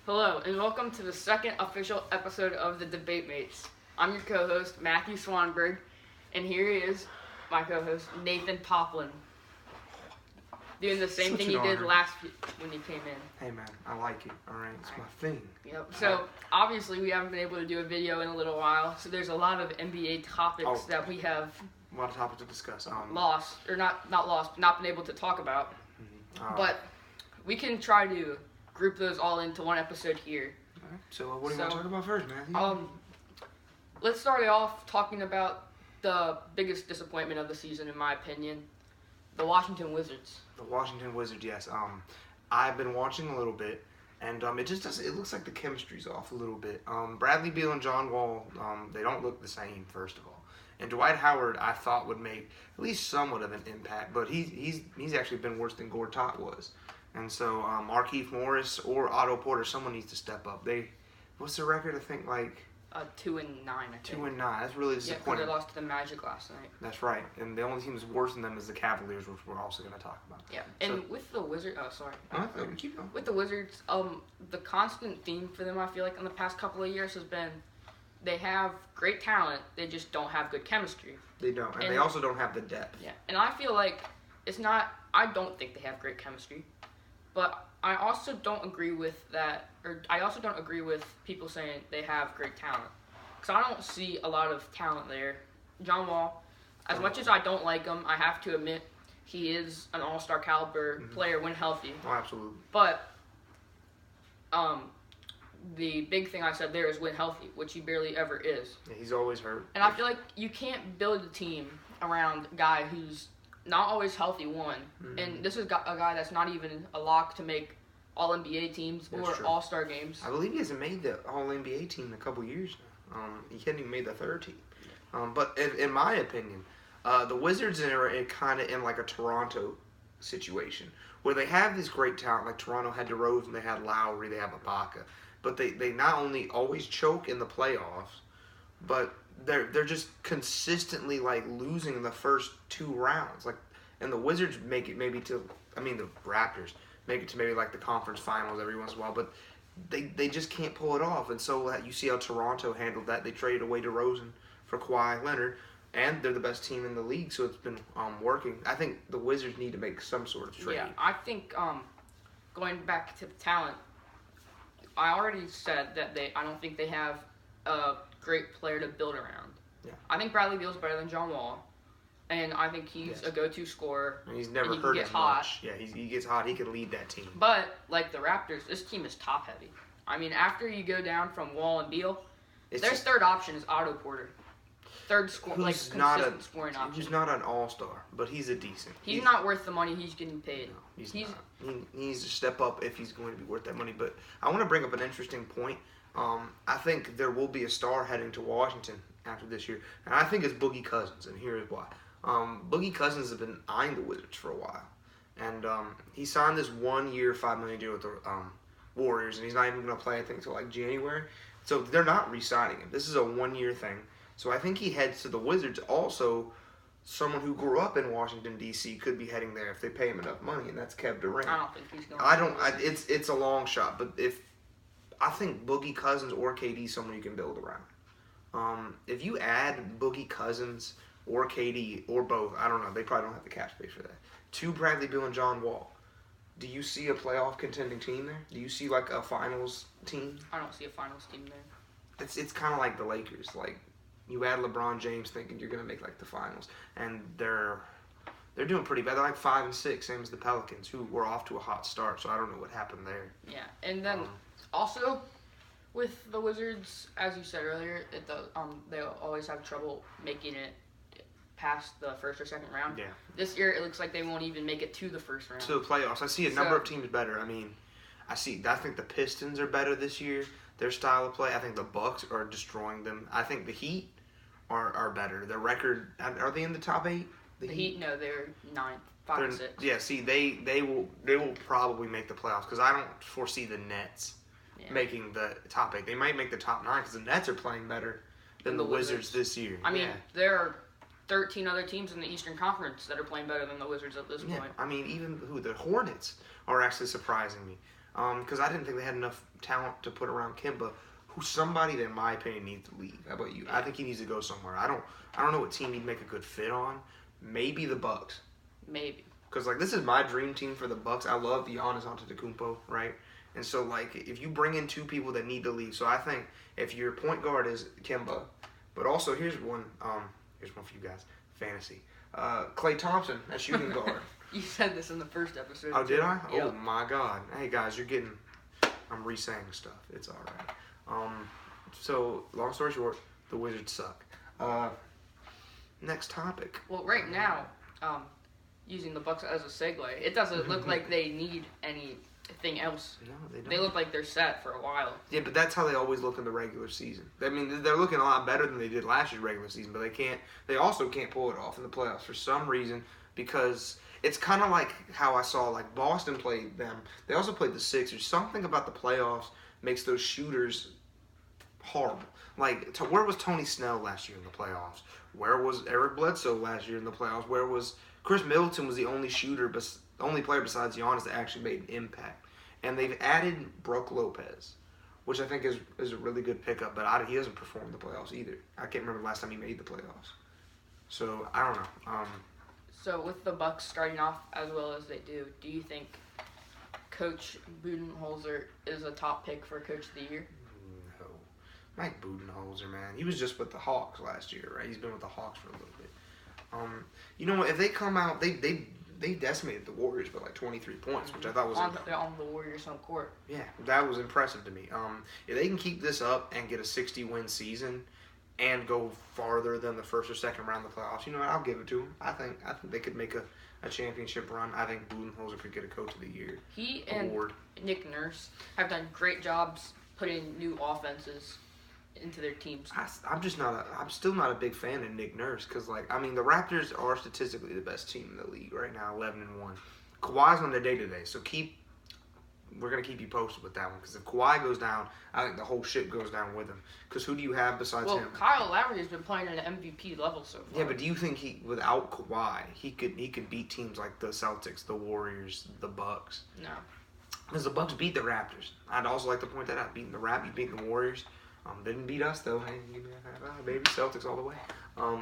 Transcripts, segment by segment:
Hello, and welcome to the second official episode of the Debate Mates. I'm your co-host, Matthew Swanberg, and here is my co-host, Nathan Poplin, doing the same thing he did when he came in. Hey man, I like it. Alright, it's my thing. Yep. So, obviously, we haven't been able to do a video in a little while, so there's a lot of NBA topics that we have a lot of topics to discuss. not been able to talk about. But we can try to group those all into one episode here. Alright, so what do you want to talk about first, Matthew? Let's start it off talking about the biggest disappointment of the season, in my opinion, the Washington Wizards. The Washington Wizards, yes. I've been watching a little bit, and it just doesn't. It looks like the chemistry's off a little bit. Bradley Beal and John Wall, they don't look the same, first of all. And Dwight Howard, I thought would make at least somewhat of an impact, but he's actually been worse than Gortat was. And so Markieff Morris or Otto Porter, someone needs to step up. What's the record? I think 2-9. 2-9. That's really disappointing. Yeah, they lost to the Magic last night. That's right. And the only team that's worse than them is the Cavaliers, which we're also going to talk about. Yeah. And with the Wizards, Keep going. With the Wizards, the constant theme for them, I feel like, in the past couple of years has been they have great talent, they just don't have good chemistry. They don't, and they also don't have the depth. Yeah, and I feel like I don't think they have great chemistry, but I also don't agree with that, or I also don't agree with people saying they have great talent, because I don't see a lot of talent there. John Wall, as much as I don't like him, I have to admit he is an all-star caliber player when healthy. Oh, absolutely. But the big thing I said there is when healthy, which he barely ever is. Yeah, he's always hurt. And I feel like you can't build a team around a guy who's not always healthy, and this is a guy that's not even a lock to make All-NBA teams or All-Star games. I believe he hasn't made the All-NBA team in a couple years now. He hadn't even made the third team. But in my opinion, the Wizards are kind of in like a Toronto situation, where they have this great talent. Like Toronto had DeRozan, they had Lowry, they have Ibaka. But they not only always choke in the playoffs, but they're just consistently losing the first two rounds. And the Wizards make it maybe the Raptors make it to maybe the conference finals every once in a while, but they just can't pull it off. And so you see how Toronto handled that. They traded away DeRozan for Kawhi Leonard, and they're the best team in the league, so it's been working. I think the Wizards need to make some sort of trade. Yeah, I think going back to the talent, I already said that I don't think they have a great player to build around. Yeah. I think Bradley Beal's better than John Wall, and I think he's a go-to scorer. And he's never hurt as much. Yeah, he gets hot. He can lead that team. But like the Raptors, this team is top-heavy. I mean, after you go down from Wall and Beal, their third option is Otto Porter. Third consistent scoring option. He's not an all-star, but he's a decent. He's not worth the money he's getting paid. No, he's not. He needs to step up if he's going to be worth that money. But I want to bring up an interesting point. I think there will be a star heading to Washington after this year, and I think it's Boogie Cousins, and here is why. Boogie Cousins has been eyeing the Wizards for a while, and he signed this 1-year, $5 million deal with the Warriors, and he's not even going to play, I think, until January. So they're not re-signing him. This is a 1-year thing. So I think he heads to the Wizards. Also, someone who grew up in Washington, D.C. could be heading there if they pay him enough money, and that's Kevin Durant. I don't think he's going to. It's a long shot, but I think Boogie Cousins or KD is someone you can build around. If you add Boogie Cousins or KD or both, I don't know, they probably don't have the cap space for that, to Bradley Beal and John Wall, do you see a playoff contending team there? Do you see a finals team? I don't see a finals team there. It's kind of like the Lakers, you add LeBron James thinking you're going to make the finals, and they're doing pretty bad. They're 5-6, same as the Pelicans, who were off to a hot start. So I don't know what happened there. Yeah, and then also with the Wizards, as you said earlier, they always have trouble making it past the first or second round. Yeah. This year it looks like they won't even make it to the first round. To the playoffs, I see a number of teams better. I think the Pistons are better this year. Their style of play. I think the Bucks are destroying them. I think the Heat are better. Their record, are they in the top 8? The Heat, no, they're 5-6. Yeah, see, they will probably make the playoffs because I don't foresee the Nets making the top 8. They might make the top 9 because the Nets are playing better than the Wizards this year. There are 13 other teams in the Eastern Conference that are playing better than the Wizards at this point. Even the Hornets are actually surprising me. because I didn't think they had enough talent to put around Kemba, who's somebody that, in my opinion, needs to leave. How about you? I think he needs to go somewhere. I don't know what team he'd make a good fit on. Maybe the Bucks. Maybe. Because, like, this is my dream team for the Bucks. I love Giannis Antetokounmpo, right? And so, like, if you bring in two people that need to leave, so I think if your point guard is Kemba, but also here's one for you guys, fantasy. Klay Thompson at shooting guard. You said this in the first episode. Oh, did I? Yep. Oh my God! Hey guys, I'm re-saying stuff. It's all right. So long story short, the Wizards suck. Next topic. Well, right now, using the Bucks as a segue, it doesn't look like they need anything else. No, they don't. They look like they're set for a while. Yeah, but that's how they always look in the regular season. I mean, they're looking a lot better than they did last year's regular season, but they also can't pull it off in the playoffs for some reason, because it's kind of like how I saw, like, Boston played them. They also played the Sixers. Something about the playoffs makes those shooters horrible. Like, where was Tony Snell last year in the playoffs? Where was Eric Bledsoe last year in the playoffs? Where was Chris Middleton? Was the only only player besides Giannis that actually made an impact. And they've added Brook Lopez, which I think is a really good pickup, but he doesn't perform in the playoffs either. I can't remember the last time he made the playoffs. So, I don't know. So, with the Bucks starting off as well as they do you think Coach Budenholzer is a top pick for Coach of the Year? No. Mike Budenholzer, man. He was just with the Hawks last year, right? He's been with the Hawks for a little bit. You know what? If they come out, they decimated the Warriors by like 23 points, which I thought was on the Warriors' home court. Yeah, that was impressive to me. If they can keep this up and get a 60-win season and go farther than the first or second round of the playoffs, you know what? I'll give it to them. I think they could make a championship run. I think Budenholzer could get a Coach of the Year award. And Nick Nurse have done great jobs putting new offenses into their teams. I'm still not a big fan of Nick Nurse, because, like, I mean, the Raptors are statistically the best team in the league right now, 11-1. Kawhi's on the day-to-day, so we're going to keep you posted with that one, because if Kawhi goes down, I think the whole ship goes down with him. Because who do you have besides him? Well, Kyle Lowry has been playing at an MVP level so far. Yeah, but do you think without Kawhi, he could beat teams like the Celtics, the Warriors, the Bucks? No. Because the Bucks beat the Raptors. I'd also like to point that out. Beating the Warriors. Didn't beat us, though. Hey, baby, Celtics all the way. I don't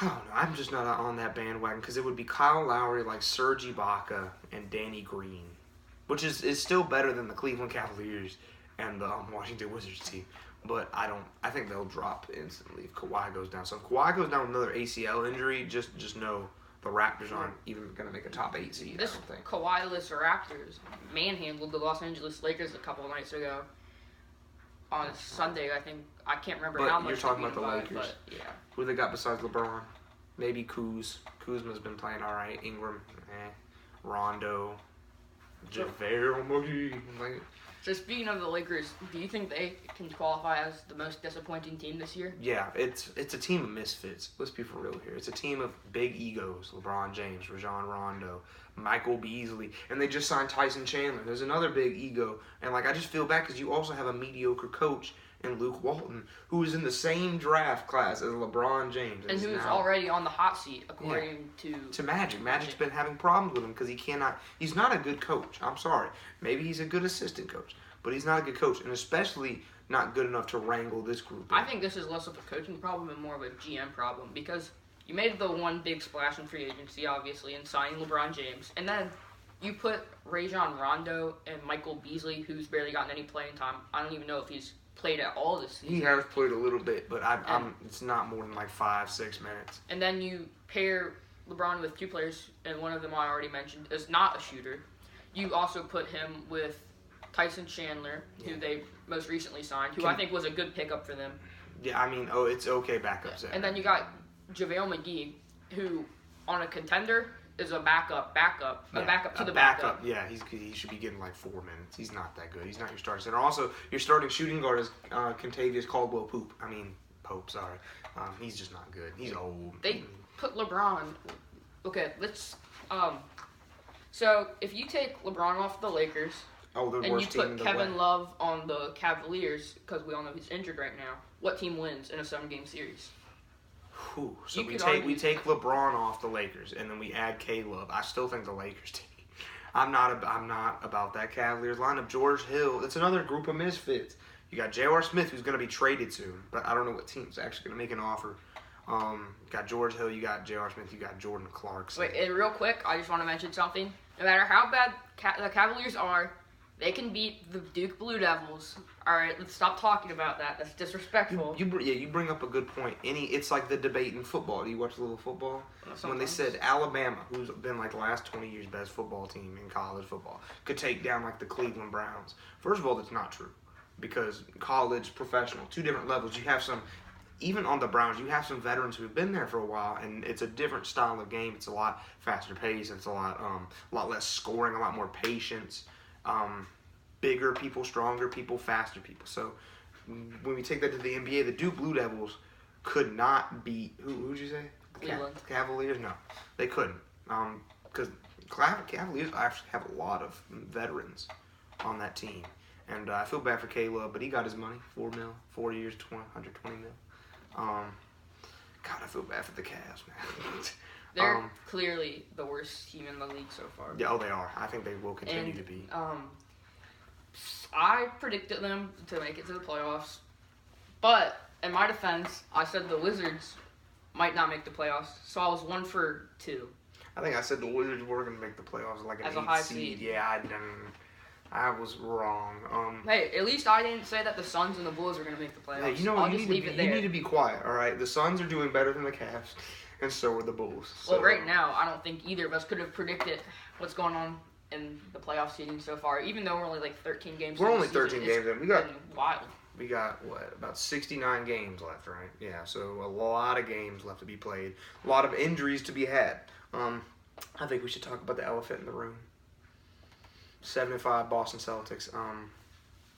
know. I'm just not on that bandwagon, because it would be Kyle Lowry, like Serge Ibaka, and Danny Green, which is still better than the Cleveland Cavaliers and the Washington Wizards team. But I think they'll drop instantly if Kawhi goes down. So if Kawhi goes down with another ACL injury, just know the Raptors aren't even going to make a top 8 seed. This I don't think. Kawhi-less Raptors manhandled the Los Angeles Lakers a couple of nights ago. On Sunday, I think. I can't remember how much. You're talking about the by, Lakers. But, yeah. Who they got besides LeBron? Maybe Kuzma's been playing all right. Ingram, Rondo, JaVale McGee. So speaking of the Lakers, do you think they can qualify as the most disappointing team this year? Yeah, it's a team of misfits. Let's be for real here. It's a team of big egos. LeBron James, Rajon Rondo, Michael Beasley, and they just signed Tyson Chandler. There's another big ego, and I just feel bad because you also have a mediocre coach in Luke Walton, who is in the same draft class as LeBron James, and who's already on the hot seat according to Magic. Magic's been having problems with him because he's not a good coach. I'm sorry. Maybe he's a good assistant coach, but he's not a good coach, and especially not good enough to wrangle this group. I think this is less of a coaching problem and more of a GM problem, because you made the one big splash in free agency, obviously, in signing LeBron James, and then you put Rajon Rondo and Michael Beasley, who's barely gotten any playing time. I don't even know if he's played at all this season. He has played a little bit, but it's not more than 5-6 minutes. And then you pair LeBron with two players, and one of them I already mentioned is not a shooter. You also put him with Tyson Chandler, who they most recently signed, who I think was a good pickup for them. Yeah, I mean, it's okay backups. Yeah. And then you got JaVale McGee, who on a contender is a backup to the backup. Yeah, he should be getting 4 minutes. He's not that good. He's not your starting center. Also, your starting shooting guard is Kentavious Caldwell-Pope. Sorry. He's just not good. He's old. They put LeBron. Okay, let's. So if you take LeBron off the Lakers, and you put Kevin Love on the Cavaliers, because we all know he's injured right now, what team wins in a 7-game series? So we take LeBron off the Lakers, and then we add K-Love. I still think the Lakers take. I'm not about that Cavaliers lineup. George Hill, that's another group of misfits. You got J.R. Smith, who's going to be traded soon, but I don't know what team's actually going to make an offer. You got George Hill, you got J.R. Smith, you got Jordan Clarkson. Wait, and real quick, I just want to mention something. No matter how bad the Cavaliers are, they can beat the Duke Blue Devils. All right, let's stop talking about that. That's disrespectful. You bring up a good point. It's like the debate in football. Do you watch a little football? Sometimes. When they said Alabama, who's been like the last 20 years best football team in college football, could take down like the Cleveland Browns. First of all, that's not true, because college, professional, two different levels. You have some, even on the Browns, you have some veterans who have been there for a while, and it's a different style of game. It's a lot faster pace. It's a lot less scoring, a lot more patience. Bigger people, stronger people, faster people. So when we take that to the NBA, the Duke Blue Devils could not beat who'd you say? Cleveland. Cavaliers? No, they couldn't. Because Cavaliers actually have a lot of veterans on that team. And I feel bad for Caleb, but he got his money, $4 million, 4 years, $120 million. God, I feel bad for the Cavs, man. They're clearly the worst team in the league so far. Yeah, they are. I think they will continue to be. I predicted them to make it to the playoffs, but in my defense, I said the Wizards might not make the playoffs, so I was 1 for 2. I think I said the Wizards were going to make the playoffs like an As a 8 high seed. seed. Yeah, I was wrong. Hey, at least I didn't say that the Suns and the Bulls are going to make the playoffs. Hey, you know I'll you just need leave it there. You need to be quiet, all right? The Suns are doing better than the Cavs, and so are the Bulls. So. Well, right now, I don't think either of us could have predicted what's going on in the playoff seeding so far, even though we're only like 13 games We're into only the 13 season. games in. Wild. We got, about 69 games left, right? Yeah, so a lot of games left to be played. A lot of injuries to be had. I think we should talk about the elephant in the room. 7-5 Boston Celtics.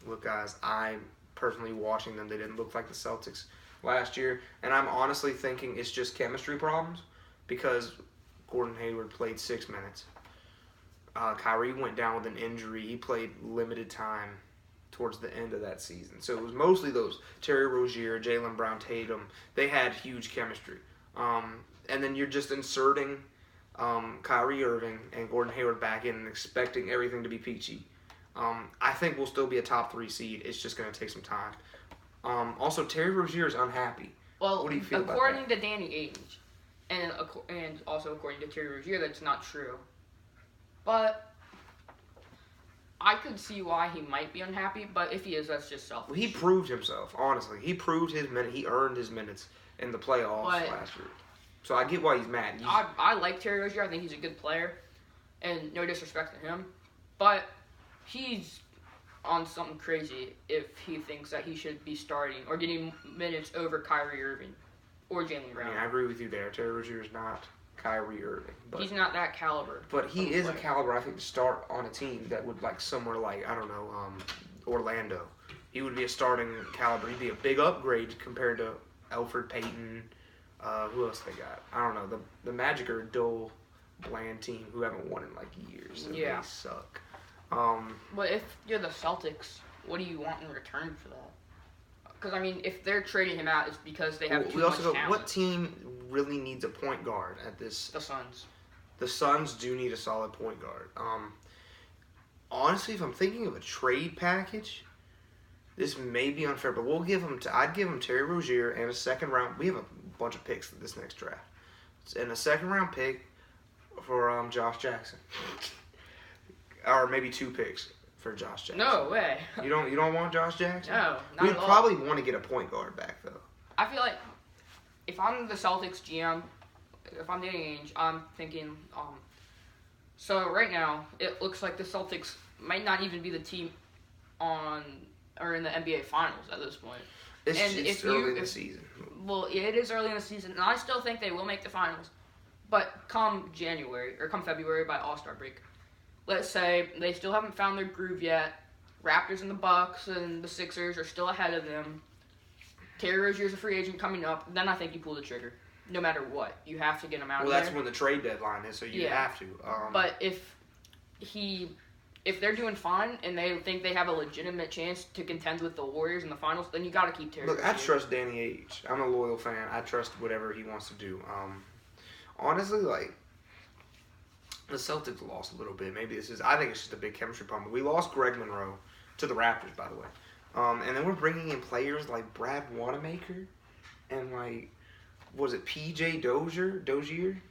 Look, guys, I'm personally watching them. They didn't look like the Celtics last year, and I'm honestly thinking it's just chemistry problems because Gordon Hayward played 6 minutes. Kyrie went down with an injury. He played limited time towards the end of that season. So it was mostly those Terry Rozier, Jaylen Brown, Tatum. They had huge chemistry. And then you're just inserting Kyrie Irving and Gordon Hayward back in and expecting everything to be peachy. I think we'll still be a top 3 seed. It's just going to take some time. Also, Terry Rozier is unhappy. Well, what do you feel about according that? to Danny Ainge, and also according to Terry Rozier, that's not true. But I could see why he might be unhappy, but if he is, that's just selfish. Well, he proved himself, honestly. He proved his minute. He earned his minutes in the playoffs last year. So I get why he's mad. I like Terry Rozier. I think he's a good player, and no disrespect to him, but he's on something crazy if he thinks that he should be starting or getting minutes over Kyrie Irving or Jaylen Brown. I mean, I agree with you there. Terry Rozier is not Kyrie Irving. But he's not that caliber. But he is a caliber, I think, to start on a team that would, like, somewhere like, I don't know, Orlando. He would be a starting caliber. He'd be a big upgrade compared to Elfrid Payton. Who else they got? I don't know. The Magic are a dull, bland team who haven't won in, like, years. So yeah. They suck. But if you're the Celtics, what do you want in return for that? Because, I mean, if they're trading him out, it's because they have too much talent. What team really needs a point guard at this? The Suns. The Suns do need a solid point guard. Honestly, if I'm thinking of a trade package, this may be unfair, but I'd give them Terry Rozier and a second round. We have a bunch of picks for this next draft, and a second round pick for Josh Jackson, or maybe 2 picks for Josh Jackson. No way. You don't want Josh Jackson? No, not We'd at all. probably want to get a point guard back though. I feel like if I'm the Celtics GM, if I'm Danny Ainge, I'm thinking, so right now, it looks like the Celtics might not even be the team in the NBA Finals at this point. It's early in the season. Well, it is early in the season, and I still think they will make the Finals. But come January, or come February by All-Star break, let's say they still haven't found their groove yet. Raptors and the Bucks and the Sixers are still ahead of them. Terry Rozier's a free agent coming up. Then I think you pull the trigger. No matter what, you have to get him out of there. Well, that's when the trade deadline is, so you have to. But if they're doing fine and they think they have a legitimate chance to contend with the Warriors in the finals, then you got to keep Terry Rozier. Look, I trust Danny Ainge. I'm a loyal fan. I trust whatever he wants to do. Honestly, like, the Celtics lost a little bit. Maybe I think it's just a big chemistry problem. We lost Greg Monroe to the Raptors, by the way. And then we're bringing in players like Brad Wanamaker and was it PJ Dozier?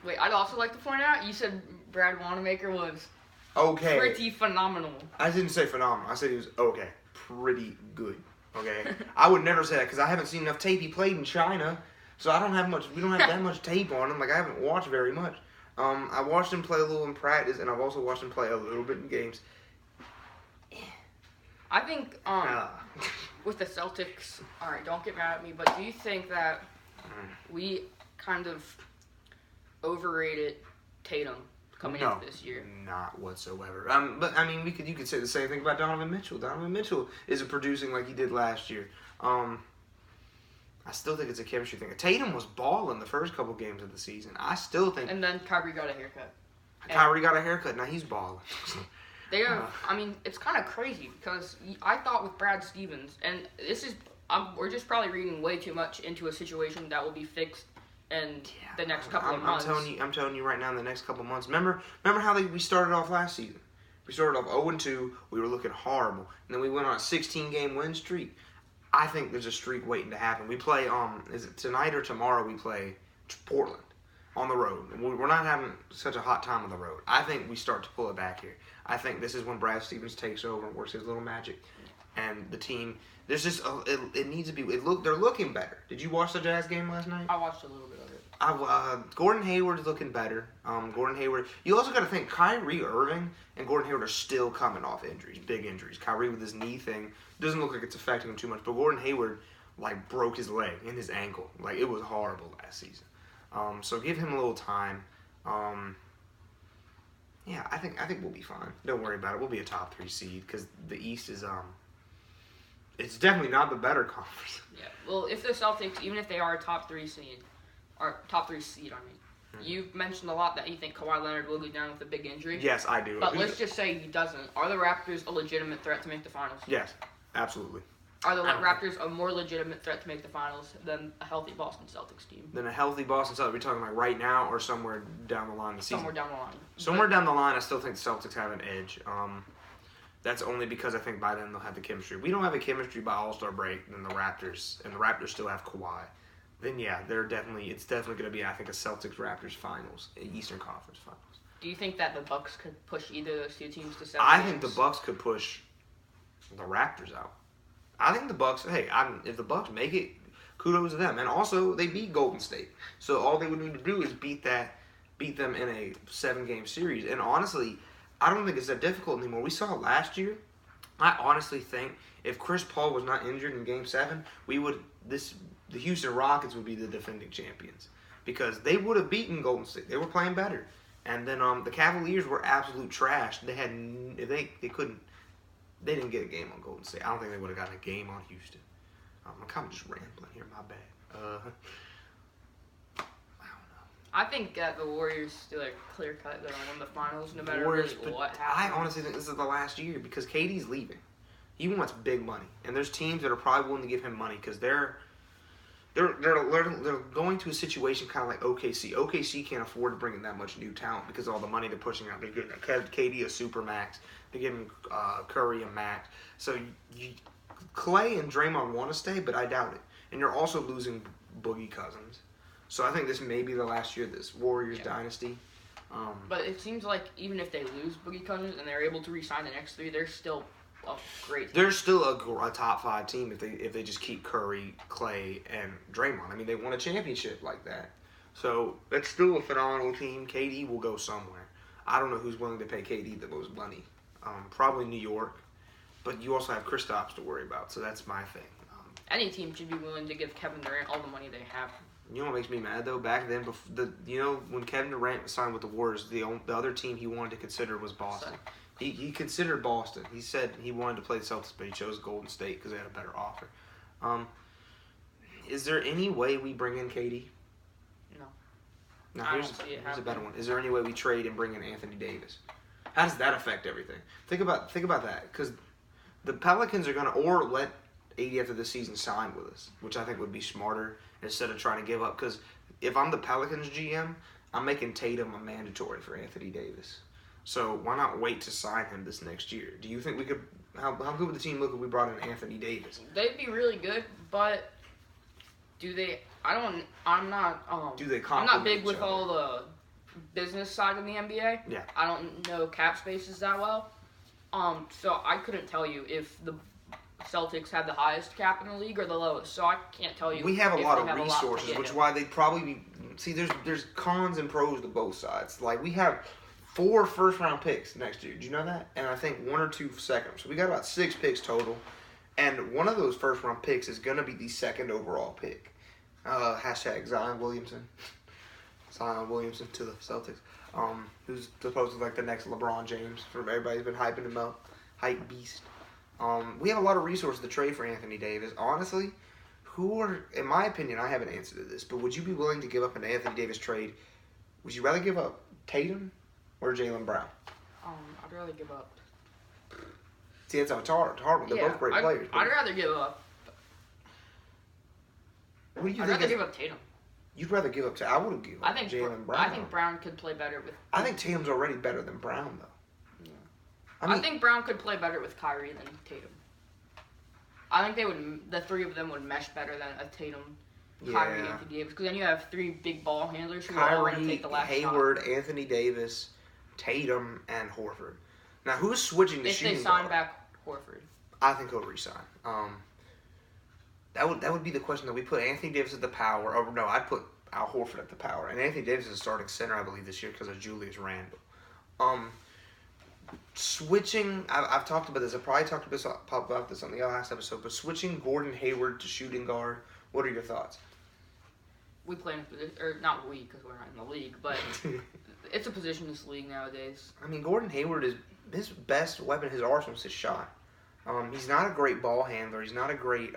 Wait, I'd also like to point out, you said Brad Wanamaker was okay. pretty phenomenal. I didn't say phenomenal. I said he was okay, pretty good. Okay, I would never say that because I haven't seen enough tape. He played in China, so I don't have much. We don't have that much tape on him. I haven't watched very much. I watched him play a little in practice, and I've also watched him play a little bit in games. I think with the Celtics, all right, don't get mad at me, but do you think that we kind of overrated Tatum coming into this year? Not whatsoever. But I mean, you could say the same thing about Donovan Mitchell. Donovan Mitchell isn't producing like he did last year. I still think it's a chemistry thing. Tatum was balling the first couple games of the season. I still think. And then Kyrie got a haircut. Kyrie got a haircut. Now he's balling. They have. I mean, it's kind of crazy because I thought with Brad Stevens, and this is, we're just probably reading way too much into a situation that will be fixed in the next couple of months. I'm telling you right now, in the next couple of months. Remember how we started off last season? We started off 0-2. We were looking horrible, and then we went on a 16-game win streak. I think there's a streak waiting to happen. We play is it tonight or tomorrow? We play Portland on the road. We're not having such a hot time on the road. I think we start to pull it back here. I think this is when Brad Stevens takes over and works his little magic, and the team. There's just it needs to be. They're looking better. Did you watch the Jazz game last night? I watched a little bit of it. Gordon Hayward's looking better. Gordon Hayward. You also got to think Kyrie Irving and Gordon Hayward are still coming off injuries, big injuries. Kyrie with his knee thing doesn't look like it's affecting him too much, but Gordon Hayward broke his leg and his ankle. It was horrible last season. So give him a little time. Yeah, I think we'll be fine. Don't worry about it. We'll be a top 3 seed because the East is it's definitely not the better conference. Yeah. Well, if the Celtics, even if they are a top 3 seed, you've mentioned a lot that you think Kawhi Leonard will go down with a big injury. Yes, I do. But let's just say he doesn't. Are the Raptors a legitimate threat to make the finals? Yes, absolutely. Are the Raptors a more legitimate threat to make the finals than a healthy Boston Celtics team? Than a healthy Boston Celtics? We're talking right now or somewhere down the line of the season? Somewhere down the line. Somewhere down the line, I still think the Celtics have an edge. That's only because I think by then they'll have the chemistry. We don't have a chemistry by All-Star break than the Raptors, and the Raptors still have Kawhi. Then yeah, it's definitely going to be, I think, a Celtics-Raptors finals, Eastern Conference finals. Do you think that the Bucks could push either of those two teams to 7 I games? think the Bucks could push the Raptors out. I think the Bucks. Hey, if the Bucks make it, kudos to them. And also, they beat Golden State, so all they would need to do is beat them in a 7-game series. And honestly, I don't think it's that difficult anymore. We saw it last year. I honestly think if Chris Paul was not injured in Game 7, the Houston Rockets would be the defending champions because they would have beaten Golden State. They were playing better, and then the Cavaliers were absolute trash. They didn't get a game on Golden State. I don't think they would have gotten a game on Houston. I'm kind of just rambling here. My bad. I don't know. I think that the Warriors still are clear cut. They're going to win the finals no matter Warriors, really what I happens. honestly think this is the last year because KD's leaving. He wants big money, and there's teams that are probably willing to give him money because they're going to a situation kind of like OKC. OKC can't afford to bring in that much new talent because of all the money they're pushing out. They're giving KD a super max. They're giving Curry a max. So Clay and Draymond want to stay, but I doubt it. And you're also losing Boogie Cousins. So I think this may be the last year of this Warriors dynasty. But it seems like even if they lose Boogie Cousins and they're able to re-sign the next 3, they're still a great team. They're still a top 5 team if they just keep Curry, Clay, and Draymond. I mean, they won a championship like that. So it's still a phenomenal team. KD will go somewhere. I don't know who's willing to pay KD the most money. Probably New York. But you also have Kristaps to worry about, so that's my thing. Any team should be willing to give Kevin Durant all the money they have. You know what makes me mad, though? Back then, when Kevin Durant signed with the Warriors, the other team he wanted to consider was Boston. He considered Boston. He said he wanted to play the Celtics, but he chose Golden State because they had a better offer. Is there any way we bring in KD? No. Now, here's a better one. Is there any way we trade and bring in Anthony Davis? How does that affect everything? Think about that, because the Pelicans are going to, or let AD after this season sign with us, which I think would be smarter instead of trying to give up. Because if I'm the Pelicans GM, I'm making Tatum a mandatory for Anthony Davis. So why not wait to sign him this next year? Do you think we could? How good would the team look if we brought in Anthony Davis? They'd be really good, but do they? I'm not. Do they I'm complement not big each with other? all the business side of the NBA. Yeah. I don't know cap spaces that well. So I couldn't tell you if the Celtics have the highest cap in the league or the lowest. So I can't tell you. We have a if lot they of have a lot to resources, get which is him. why they'd probably be. See, there's cons and pros to both sides. Like we have 4 first-round picks next year. Do you know that? And I think 1 or 2 second. So we got about 6 picks total, and one of those first-round picks is gonna be the second overall pick. Hashtag Zion Williamson. Zion Williamson to the Celtics. Who's supposedly like the next LeBron James. From everybody's been hyping him up. Hype beast. We have a lot of resources to trade for Anthony Davis. Honestly, in my opinion, I have an answer to this, but would you be willing to give up an Anthony Davis trade? Would you rather give up Tatum or Jaylen Brown? I'd rather give up. See, it's hard. They're both great players. I'd rather give up. What do you I'd think? rather give up Tatum. You'd rather give up I wouldn't give up Jaylen Brown. I think Brown could play better with. I think Tatum's already better than Brown, though. Yeah. I think Brown could play better with Kyrie than Tatum. I think the 3 of them would mesh better than a Tatum, Kyrie, Anthony Davis. Because then you have 3 big ball handlers who are all going to take the last Hayward, shot. Anthony Davis, Tatum, and Horford. Now, who's switching to If shooting they sign guard? back Horford. I think he'll resign. That would be the question that we put Anthony Davis at the power. Or no, I'd put Al Horford at the power. And Anthony Davis is starting center, I believe, this year because of Julius Randle. Switching, I've talked about this. I probably talked about this on the last episode. But switching Gordon Hayward to shooting guard, what are your thoughts? We play in a position, or not we, because we're not in the league, but it's a positionless league nowadays. I mean, Gordon Hayward is his best weapon. His arsenal is his shot. He's not a great ball handler. He's not a great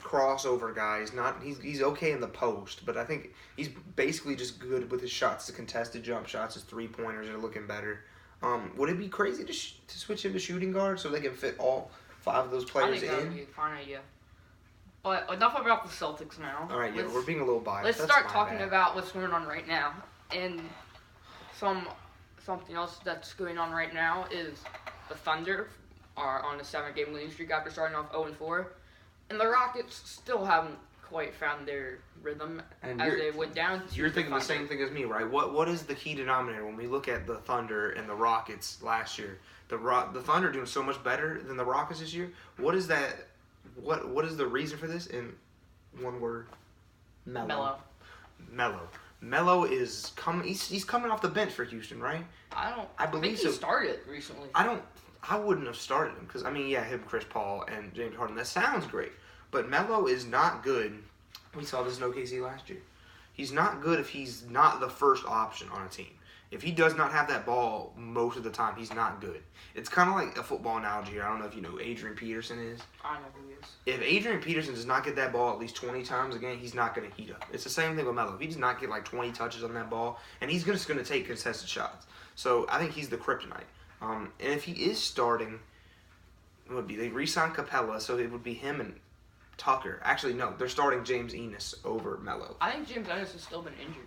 crossover guy. He's okay in the post, but I think he's basically just good with his shots. His contested jump shots, his 3-pointers are looking better. Would it be crazy to switch him to shooting guard so they can fit all 5 of those players I think that would in? be a fine idea. But enough about the Celtics now. All right, yeah, we're being a little biased. Let's That's start my talking bad. about what's going on right now. And something else that's going on right now is the Thunder are on a 7-game losing streak after starting off 0-4. And the Rockets still haven't quite found their rhythm And as they went down to You're thinking the Thunder. same thing as me, right? What is the key denominator when we look at the Thunder and the Rockets last year? The Thunder doing so much better than the Rockets this year. What is that? What is the reason for this? In one word, Melo. Melo is coming. He's coming off the bench for Houston, right? I believe think so. he started recently. I wouldn't have started him because him, Chris Paul, and James Harden. That sounds great, but Melo is not good. We saw this in OKC last year. He's not good if he's not the first option on a team. If he does not have that ball most of the time, he's not good. It's kind of like a football analogy here. I don't know if you know who Adrian Peterson is. I know who he is. If Adrian Peterson does not get that ball at least 20 times a game, he's not going to heat up. It's the same thing with Melo. If he does not get like 20 touches on that ball, and he's just going to take contested shots. So I think he's the kryptonite. And if he is starting, it would be they re-signed Capella, so it would be him and Tucker. Actually, no, they're starting James Ennis over Melo. I think James Ennis has still been injured.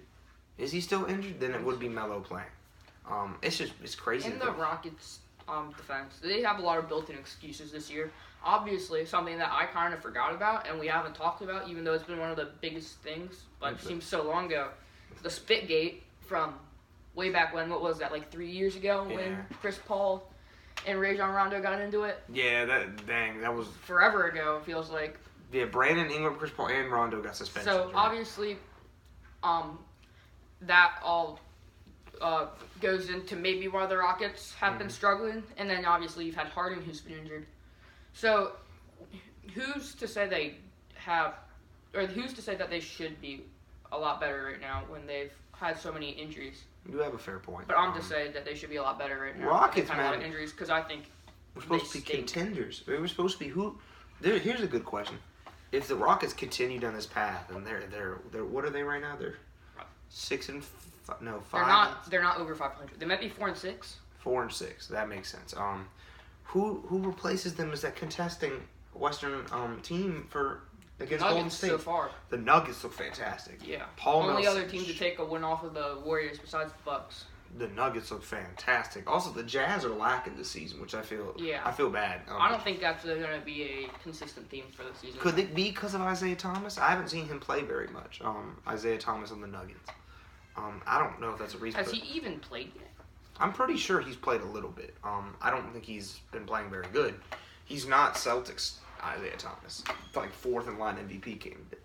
Is he still injured? Then it would be Melo playing. It's crazy. In the Rockets' defense, they have a lot of built-in excuses this year. Obviously, something that I kind of forgot about and we haven't talked about, even though it's been one of the biggest things, but it seems so long ago. The Spitgate from way back when. What was that, like 3 years ago when Chris Paul and Rajon Rondo got into it? Yeah, that was forever ago. It feels like. Yeah, Brandon Ingram, Chris Paul, and Rondo got suspended. So obviously, that all goes into maybe why the Rockets have been struggling, and then obviously you've had Harden who's been injured. So who's to say they have, or who's to say that they should be a lot better right now when they've had so many injuries? You have a fair point. But I'm just saying that they should be a lot better right now. Rockets, They've had a lot man. of injuries because I think we're supposed to be contenders. We were supposed to be who? Here's a good question. If the Rockets continue down this path, and they're what are they right now? They're 5. They're not over 500. They might be 4-6. 4-6. That makes sense. Who replaces them as that contesting Western team for against Nuggets Golden State. so far. The Nuggets look fantastic. Yeah. Paul Only Millsap- other team to take a win off of the Warriors besides the Bucks. The Nuggets look fantastic. Also, the Jazz are lacking this season, which I feel bad. I don't think that's going to be a consistent theme for the season. Could it be because of Isaiah Thomas? I haven't seen him play very much. Isaiah Thomas on the Nuggets. I don't know if that's a reason. Has he even played yet? I'm pretty sure he's played a little bit. I don't think he's been playing very good. He's not Celtics Isaiah Thomas, like fourth in line MVP candidate.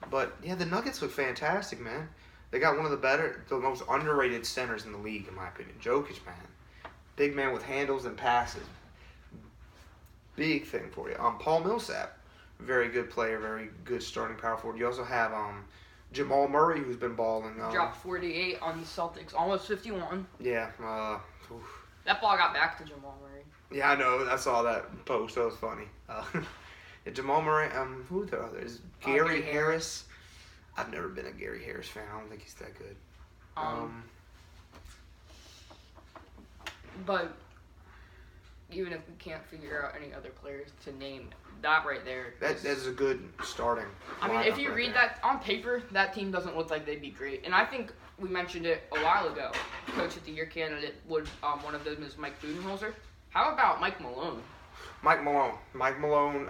But yeah, the Nuggets look fantastic, man. They got one of the most underrated centers in the league, in my opinion. Jokic, man. Big man with handles and passes. Big thing for you. Paul Millsap, very good player, very good starting power forward. You also have Jamal Murray, who's been balling. Dropped 48 on the Celtics, almost 51. Yeah. That ball got back to Jamal Murray. Yeah, I know. I saw that post. That was funny. Jamal Murray. Who are the others? Gary Harris. I've never been a Gary Harris fan. I don't think he's that good. But even if we can't figure out any other players to name, that right there. That is a good starting. I mean, if you read that on paper, that team doesn't look like they'd be great. And I think we mentioned it a while ago. Coach of the Year candidate would one of them is Mike Budenholzer. How about Mike Malone? Mike Malone.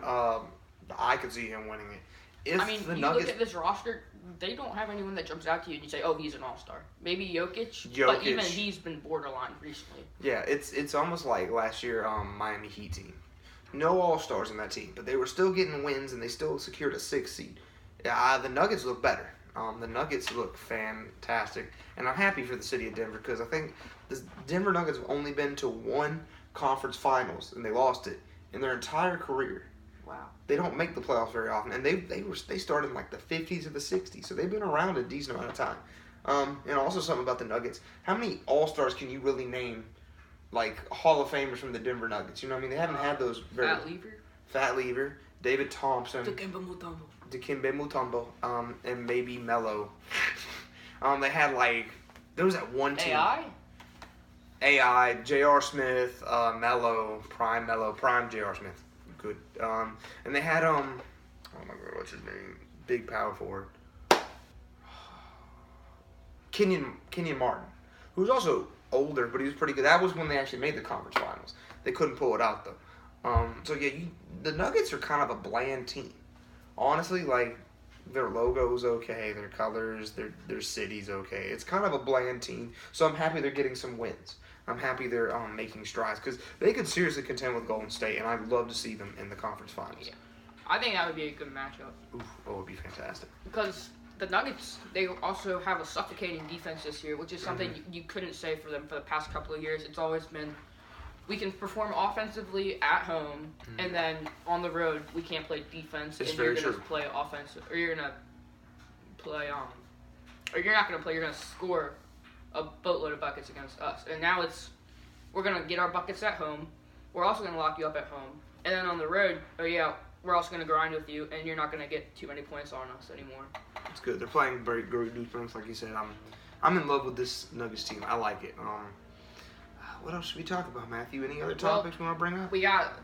I could see him winning it. If I mean, the you Nuggets, look at this roster, they don't have anyone that jumps out to you and you say, oh, he's an all-star. Maybe Jokic, but Jokic. even he's been borderline recently. Yeah, it's almost like last year Miami Heat team. No all-stars in that team, but they were still getting wins and they still secured a 6th seed. The Nuggets look better. The Nuggets look fantastic, and I'm happy for the city of Denver because I think the Denver Nuggets have only been to one conference finals and they lost it in their entire career. Wow. They don't make the playoffs very often, and they started in like the 50s or the 60s, so they've been around a decent amount of time. And also something about the Nuggets. How many All-Stars can you really name, like Hall of Famers from the Denver Nuggets? You know what I mean? They haven't had those very... Fat Lever, David Thompson, Dikembe Mutombo, and maybe Melo. They had there was that one team. AI, J.R. Smith, Melo, Prime J.R. Smith. Good. And they had oh my god, what's his name? Big power forward. Kenyon Martin, who was also older, but he was pretty good. That was when they actually made the conference finals. They couldn't pull it out though. So yeah, the Nuggets are kind of a bland team. Honestly, their logo's okay, their colors, their city's okay. It's kind of a bland team. So I'm happy they're getting some wins. I'm happy they're making strides because they could seriously contend with Golden State, and I'd love to see them in the conference finals. Yeah. I think that would be a good matchup. Oof, that would be fantastic. Because the Nuggets, they also have a suffocating defense this year, which is something you couldn't say for them for the past couple of years. It's always been, we can perform offensively at home, and then on the road, we can't play defense, It's and you're very going to true. play offensive, or you're going to play, or you're not going to play, you're going to score a boatload of buckets against us. And now we're going to get our buckets at home. We're also going to lock you up at home. And then on the road, we're also going to grind with you, and you're not going to get too many points on us anymore. It's good. They're playing great defense, like you said. I'm in love with this Nuggets team. I like it. What else should we talk about, Matthew? Any other topics we want to bring up? We got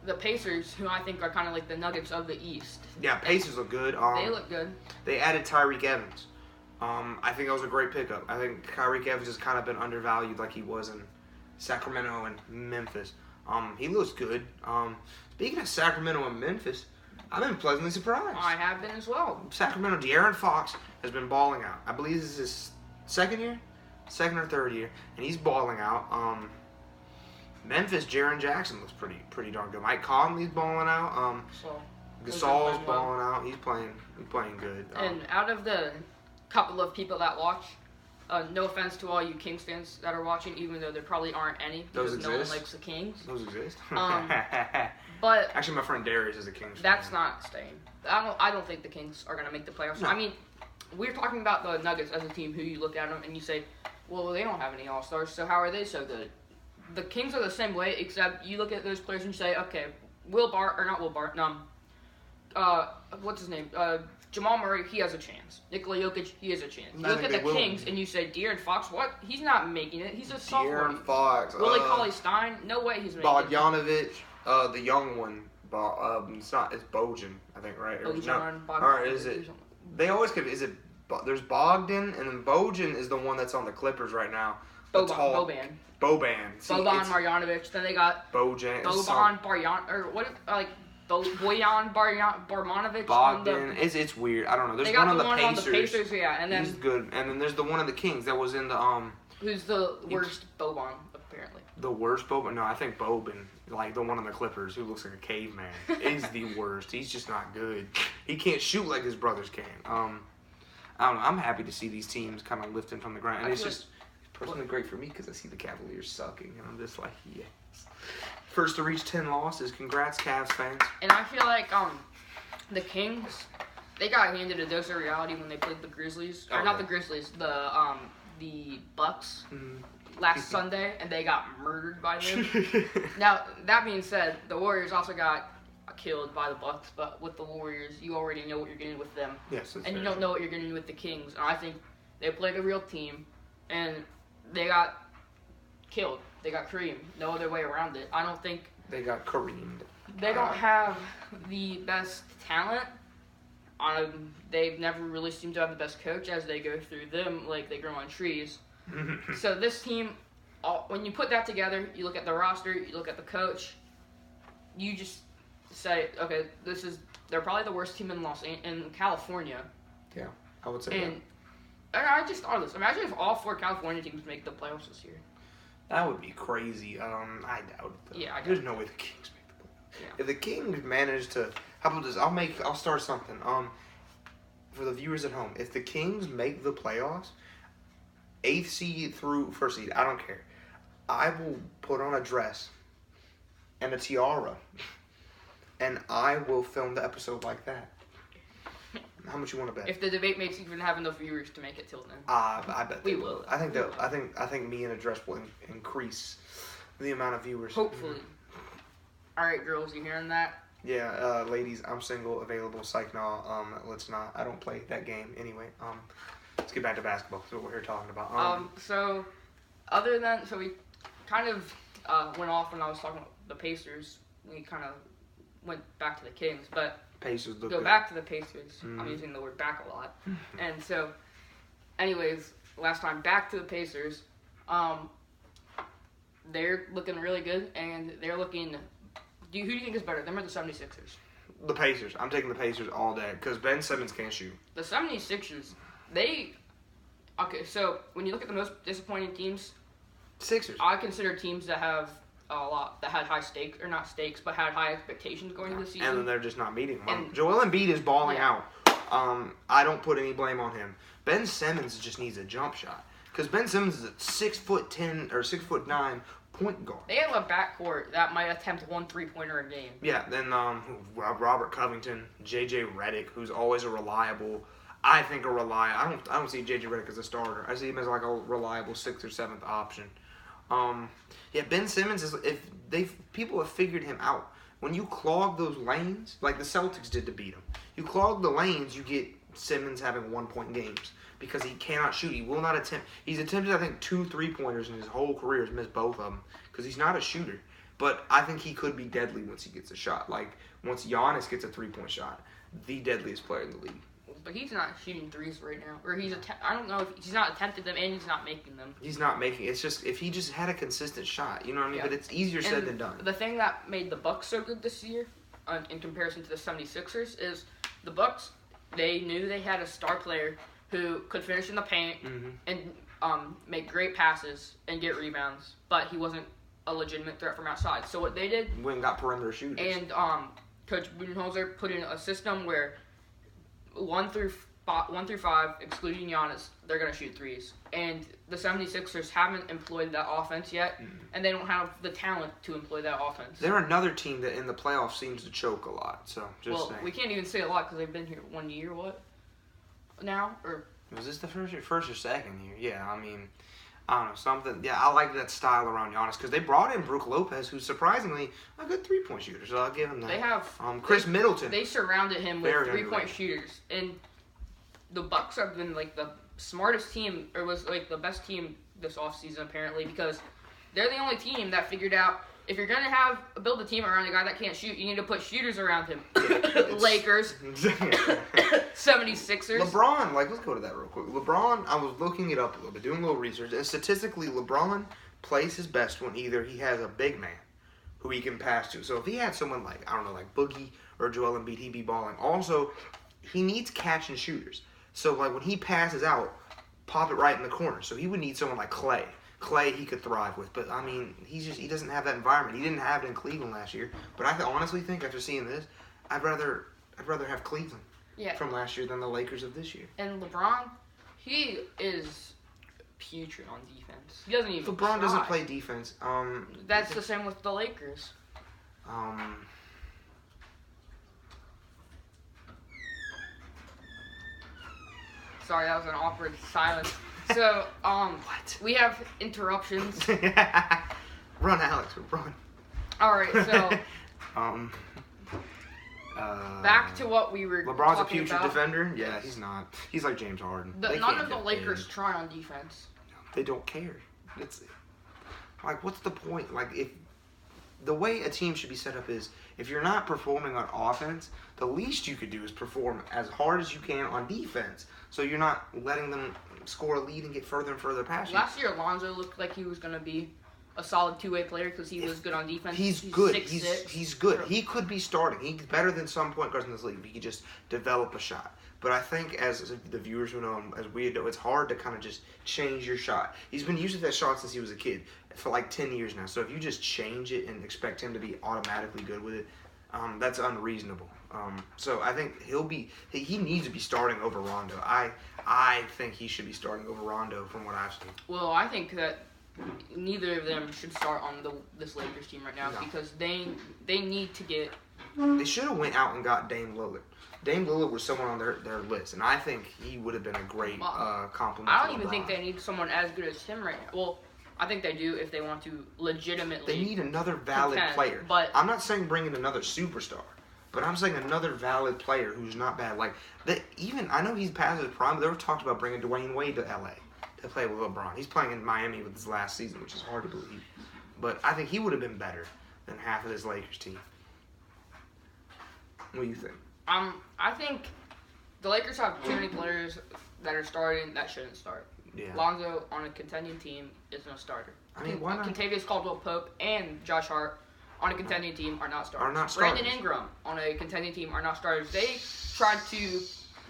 the Pacers, who I think are kind of like the Nuggets of the East. Yeah, Pacers look good. They look good. They added Tyreek Evans. I think that was a great pickup. I think Tyreek Evans has kind of been undervalued like he was in Sacramento and Memphis. He looks good. Speaking of Sacramento and Memphis, I've been pleasantly surprised. I have been as well. Sacramento, De'Aaron Fox has been balling out. I believe this is his second or third year, and he's balling out. Memphis, Jaren Jackson looks pretty darn good. Mike Conley's balling out. Gasol's balling out. He's playing good. And out of the couple of people that watch, no offense to all you Kings fans that are watching, even though there probably aren't any because no one likes the Kings. Those exist. But actually, my friend Darius is a Kings fan. That's not staying. I don't think the Kings are going to make the playoffs. No. I mean, we're talking about the Nuggets as a team who you look at them and you say, well, they don't have any All-Stars, so how are they so good? The Kings are the same way, except you look at those players and you say, okay, what's his name? Jamal Murray, he has a chance. Nikola Jokic, he has a chance. You look at the Kings and you say, De'Aaron Fox, what? He's not making it. He's a sophomore. De'Aaron Fox. Willie Cauley-Stein, no way he's making Bogdanovic, the young one, It's not. It's Bojan, I think, right? Or, Bojan, no, or is it? They always could. Is it? There's Bogdan, and then Bojan is the one that's on the Clippers right now. Boban. See, Boban Marjanovic. Then they got Bojan. Boban Barjan or what? Bojan Barmanovic. Bogdan. It's weird. I don't know. There's one on the Pacers. Yeah, and then he's good. And then there's the one on the Kings that was in the Who's the worst Boban apparently? The worst Boban? No, I think Boban, like the one on the Clippers, who looks like a caveman, is the worst. He's just not good. He can't shoot like his brothers can. I don't know. I'm happy to see these teams kind of lifting from the ground, and it's just personally great for me because I see the Cavaliers sucking, and I'm just like, yes. First to reach 10 losses. Congrats, Cavs fans. And I feel like the Kings, they got handed a dose of reality when they played the Grizzlies, or not the Grizzlies, the Bucks last Sunday, and they got murdered by them. Now that being said, the Warriors also got killed by the Bucks, but with the Warriors, you already know what you're getting with them. Yes, and you don't know what you're getting with the Kings. And I think they played a real team, and they got killed. They got creamed. No other way around it. I don't think they got creamed. They don't have the best talent. They've never really seemed to have the best coach as they go through them, like they grow on trees. So this team, when you put that together, you look at the roster, you look at the coach, you just say, okay, they're probably the worst team in California. Yeah, I would say and I just thought of this. Imagine if all 4 California teams make the playoffs this year. That would be crazy. I doubt it. Yeah, there's no way the Kings make the playoffs. Yeah. If the Kings manage to, how about this? I'll start something. For the viewers at home, if the Kings make the playoffs, 8th seed through 1st seed, I don't care. I will put on a dress and a tiara, and I will film the episode like that. How much you want to bet? If the debate makes even have enough viewers to make it till then. I bet we will. I think me in a dress will increase the amount of viewers. Hopefully. All right, girls, you hearing that? Yeah, ladies, I'm single, available. Psych, no. Let's not. I don't play that game anyway. Let's get back to basketball. That's what we're here talking about. So we kind of went off when I was talking about the Pacers. We kind of went back to the Kings, but Pacers look go good. Back to the Pacers. I'm using the word back a lot. And so, anyways, last time back to the Pacers. They're looking really good, and they're looking. Who do you think is better, them or the 76ers? The Pacers. I'm taking the Pacers all day because Ben Simmons can't shoot. The 76ers, okay, so when you look at the most disappointing teams, Sixers. I consider teams that have that had high stakes, or not stakes, but had high expectations going into the season. And then they're just not meeting them. Joel Embiid is balling out. I don't put any blame on him. Ben Simmons just needs a jump shot. Because Ben Simmons is a 6'10" or 6'9" point guard. They have a backcourt that might attempt 1 3-pointer a game. Yeah, then Robert Covington, J.J. Redick, who's always a reliable. I don't see J.J. Redick as a starter. I see him as like a reliable 6th or 7th option. Ben Simmons is people have figured him out. When you clog those lanes, like the Celtics did to beat him, you clog the lanes, you get Simmons having 1-point games because he cannot shoot. He will not attempt. He's attempted, I think, 2 3-pointers in his whole career. He's missed both of them because he's not a shooter. But I think he could be deadly once he gets a shot. Like once Giannis gets a 3-point shot, the deadliest player in the league. But he's not shooting threes right now. Or I don't know if he's not attempted them and he's not making them. He's not making. It's just if he just had a consistent shot, you know what I mean? Yeah. But it's easier said than done. The thing that made the Bucks so good this year, in comparison to the 76ers, is the Bucks, they knew they had a star player who could finish in the paint and make great passes and get rebounds, but he wasn't a legitimate threat from outside. So what they did, went and got perimeter shooters. And Coach Budenholzer put in a system where 1 through 5, excluding Giannis, they're going to shoot threes. And the 76ers haven't employed that offense yet, and they don't have the talent to employ that offense. They're another team that in the playoffs seems to choke a lot. So saying. We can't even say a lot because they've been here 1 year, now? Or was this the first or second year? Yeah, I mean, I don't know, something. Yeah, I like that style around Giannis because they brought in Brook Lopez, who's surprisingly a good 3-point shooter. So I'll give him that. They have Chris Middleton. They surrounded him with 3-point shooters, and the Bucks have been like the smartest team, or was like the best team this offseason apparently, because they're the only team that figured out if you're gonna build a team around a guy that can't shoot, you need to put shooters around him. Lakers, 76ers. LeBron, let's go to that real quick. LeBron, I was looking it up a little bit, doing a little research, and statistically, LeBron plays his best when either he has a big man who he can pass to. So if he had someone like Boogie or Joel Embiid, he'd be balling. Also, he needs catch and shooters. So when he passes out, pop it right in the corner. So he would need someone like Clay. Clay he could thrive with, but he doesn't have that environment. He didn't have it in Cleveland last year. But I honestly think after seeing this, I'd rather have Cleveland from last year than the Lakers of this year. And LeBron, he is putrid on defense. He doesn't even LeBron doesn't play defense. That's the same with the Lakers. Sorry, that was an awkward silence. So, what? We have interruptions. Run, Alex, run. All right, so back to what we were LeBron's talking a putrid about. defender? Yeah, he's not. He's like James Harden. None of the Lakers try on defense. They don't care. It's what's the point? If the way a team should be set up is, if you're not performing on offense, the least you could do is perform as hard as you can on defense. So you're not letting them score a lead and get further and further past you. Last year, Alonzo looked like he was going to be a solid two-way player because he was good on defense. He's good. 6'6". He's good. He could be starting. He's better than some point guards in this league if he could just develop a shot. But I think, as the viewers who know him, as we know, it's hard to kind of just change your shot. He's been using that shot since he was a kid for 10 years now. So if you just change it and expect him to be automatically good with it, that's unreasonable. So I think he needs to be starting over Rondo. I think he should be starting over Rondo from what I've seen. Well, I think that neither of them should start on this Lakers team right now because they need to get. They should have went out and got Dame Lillard. Dame Lillard was someone on their list, and I think he would have been a great compliment. I don't even think they need someone as good as him right now. Well, I think they do if they want to legitimately. They need another valid player. But I'm not saying bring in another superstar, but I'm saying another valid player who's not bad. I know he's past his prime, but they were talked about bringing Dwayne Wade to LA to play with LeBron. He's playing in Miami with his last season, which is hard to believe. But I think he would have been better than half of this Lakers team. What do you think? I think the Lakers have too many players that are starting that shouldn't start. Yeah. Lonzo on a contending team is no starter. I mean, why not? Kentavious Caldwell-Pope and Josh Hart on a contending team are not starters. Starters. Brandon Ingram on a contending team are not starters. They tried to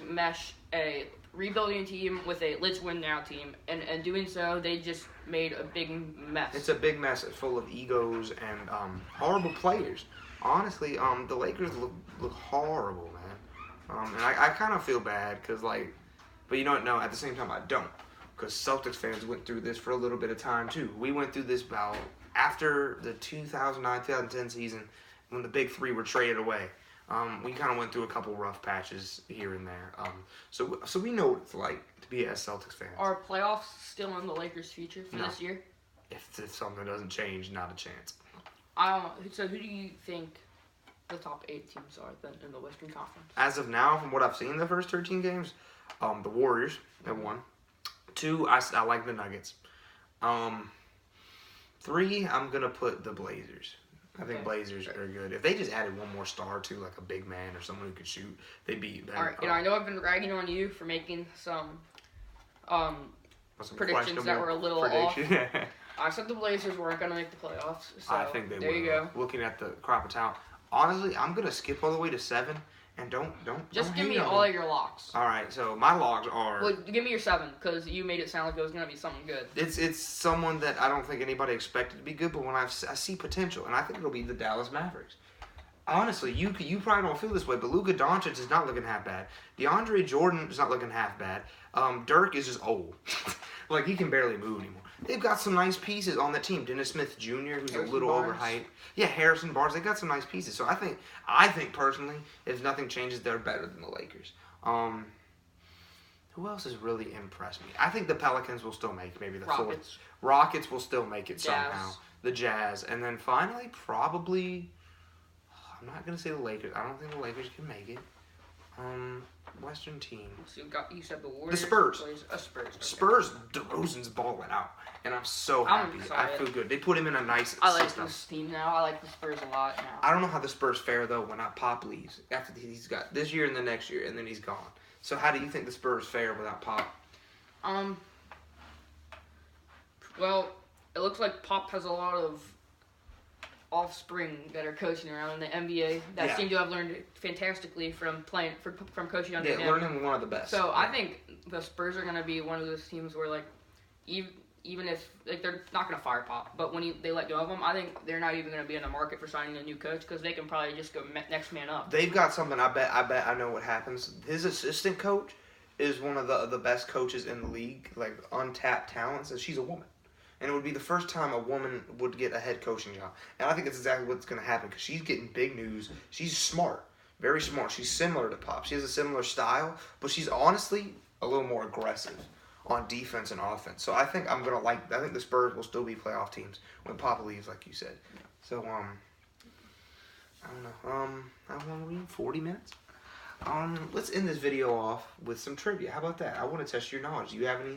mesh a rebuilding team with a let's win now team, and doing so, they just made a big mess. It's a big mess full of egos and horrible players. Honestly, the Lakers look horrible, man. And I kind of feel bad because, but you know what? No, at the same time, I don't. Because Celtics fans went through this for a little bit of time, too. We went through this after the 2009-2010 season when the big three were traded away. We kind of went through a couple rough patches here and there. So we know what it's like to be as Celtics fans. Are playoffs still in the Lakers' future for this year? If something doesn't change, not a chance. So who do you think the top 8 teams are then in the Western Conference? As of now, from what I've seen the first 13 games, the Warriors have won. 2, I like the Nuggets. 3, I'm going to put the Blazers. I think Blazers are good. If they just added one more star to like a big man or someone who could shoot, they'd be better. All right, I know I've been ragging on you for making some predictions that were a little off. I said the Blazers weren't going to make the playoffs. So I think they will. There you go. Looking at the crop of talent. Honestly, I'm going to skip all the way to 7 and don't Just give hate me on all them. of your locks. All right, so my logs are... Well, give me your 7 because you made it sound like it was going to be something good. It's someone that I don't think anybody expected to be good, but when I see potential, and I think it'll be the Dallas Mavericks. Honestly, you probably don't feel this way, but Luka Doncic is not looking half bad. DeAndre Jordan is not looking half bad. Dirk is just old. He can barely move anymore. They've got some nice pieces on the team. Dennis Smith Jr., who's a little overhyped. Yeah, Harrison Barnes. They got some nice pieces. So I think personally, if nothing changes, they're better than the Lakers. Who else has really impressed me? I think the Pelicans will still make maybe the Rockets. 4th. Rockets will still make it Jazz. somehow. The Jazz. And then finally, probably, I'm not going to say the Lakers. I don't think the Lakers can make it. Western team. So you said the Warriors. The Spurs. Spurs. Okay. Spurs. DeRozan's balling out, and I'm so happy. I feel good. They put him in a nice I like system. this team now. I like the Spurs a lot now. I don't know how the Spurs fare though when Pop leaves after he's got this year and the next year, and then he's gone. So how do you think the Spurs fare without Pop? Well, it looks like Pop has a lot of offspring that are coaching around in the NBA that seem to have learned fantastically from coaching under him. Yeah, learning one of the best. So I think the Spurs are going to be one of those teams where, like, even if they're not going to fire Pop, but when they let go of him, I think they're not even going to be in the market for signing a new coach because they can probably just go next man up. They've got something. I bet I know what happens. His assistant coach is one of the best coaches in the league, like untapped talents, and she's a woman. And it would be the first time a woman would get a head coaching job. And I think that's exactly what's going to happen because she's getting big news. She's smart, very smart. She's similar to Pop. She has a similar style, but she's honestly a little more aggressive on defense and offense. So I think I think the Spurs will still be playoff teams when Pop leaves, like you said. So, I don't know. How long are we in? 40 minutes? Let's end this video off with some trivia. How about that? I want to test your knowledge. Do you have any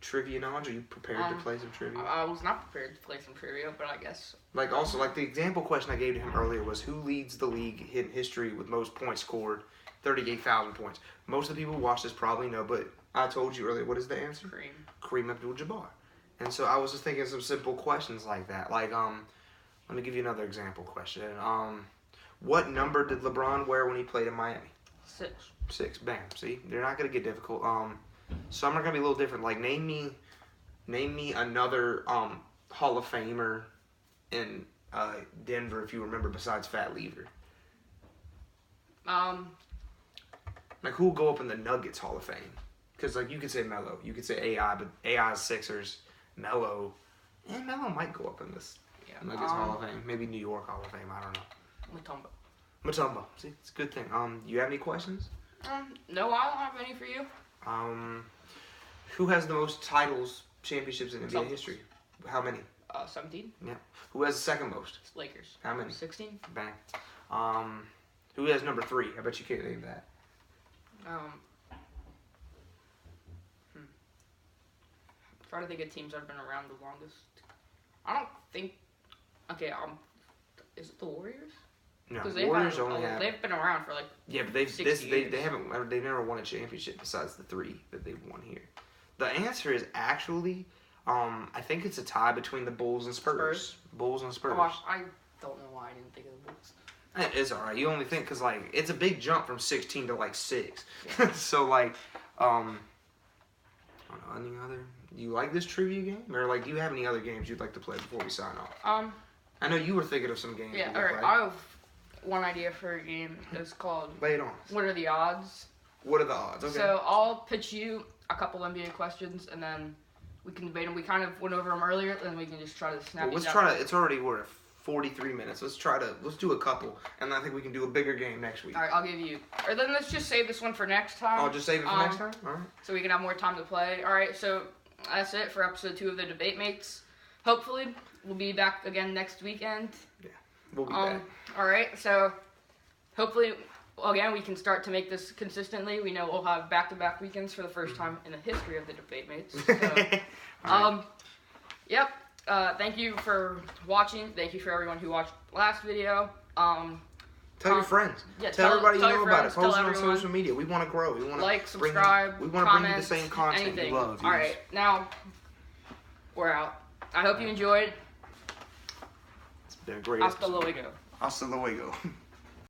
trivia knowledge? Are you prepared to play some trivia? I was not prepared to play some trivia, but I guess. Like the example question I gave to him earlier was who leads the league in history with most points scored, 38,000 points. Most of the people who watch this probably know, but I told you earlier, what is the answer? Kareem Abdul-Jabbar. And so I was just thinking some simple questions like that. Like, let me give you another example question. What number did LeBron wear when he played in Miami? 6. Bam. See, they're not gonna get difficult. Some are gonna be a little different. Like name me another Hall of Famer in Denver if you remember besides Fat Lever. Like who will go up in the Nuggets Hall of Fame? Because like you could say Melo, you could say AI, but AI's Sixers, Melo might go up in this Nuggets Hall of Fame. Maybe New York Hall of Fame. I don't know. Mutombo. See, it's a good thing. You have any questions? No, I don't have any for you. Who has the most championships in NBA history? How many? 17. Yeah. Who has the second most? It's Lakers. How many? 16. Bang. Who has number 3? I bet you can't name that. Try to think of teams that have been around the longest. I don't think. Okay. Is it the Warriors? No, Warriors they've been around for like. Yeah, but they've never won a championship besides the 3 that they've won here. The answer is actually, I think it's a tie between the Bulls and Spurs. Bulls and Spurs. Oh, I don't know why I didn't think of the Bulls. It is alright. You only think because like it's a big jump from 16 to like 6. Yeah. So like, I don't know any other. Do you like this trivia game, or like do you have any other games you'd like to play before we sign off? I know you were thinking of some games. Yeah. All right. I have one idea for a game. It's called. Lay it on. What are the odds? What are the odds? Okay. So I'll pitch you a couple NBA questions, and then we can debate them. We kind of went over them earlier, and we can just try to snap. Well, let's try to. It's already 43 minutes. Let's do a couple, and I think we can do a bigger game next week. All right, I'll give you. Or then let's just save this one for next time. I'll just save it for next time. All right. So we can have more time to play. All right. So that's it for episode 2 of the Debate Mates. Hopefully, we'll be back again next weekend. Yeah, we'll be back. All right. So hopefully. Again, we can start to make this consistently. We know we'll have back-to-back weekends for the first time in the history of the Debate Mates. So, yep. Thank you for watching. Thank you for everyone who watched the last video. Tell your friends. Yeah, tell everybody you know about it. Post it on social media. We want to grow. We want to like, subscribe, we want to bring you the same content anything. you love. All right, now we're out. I hope you enjoyed. It's been a great Hasta luego. Hasta luego.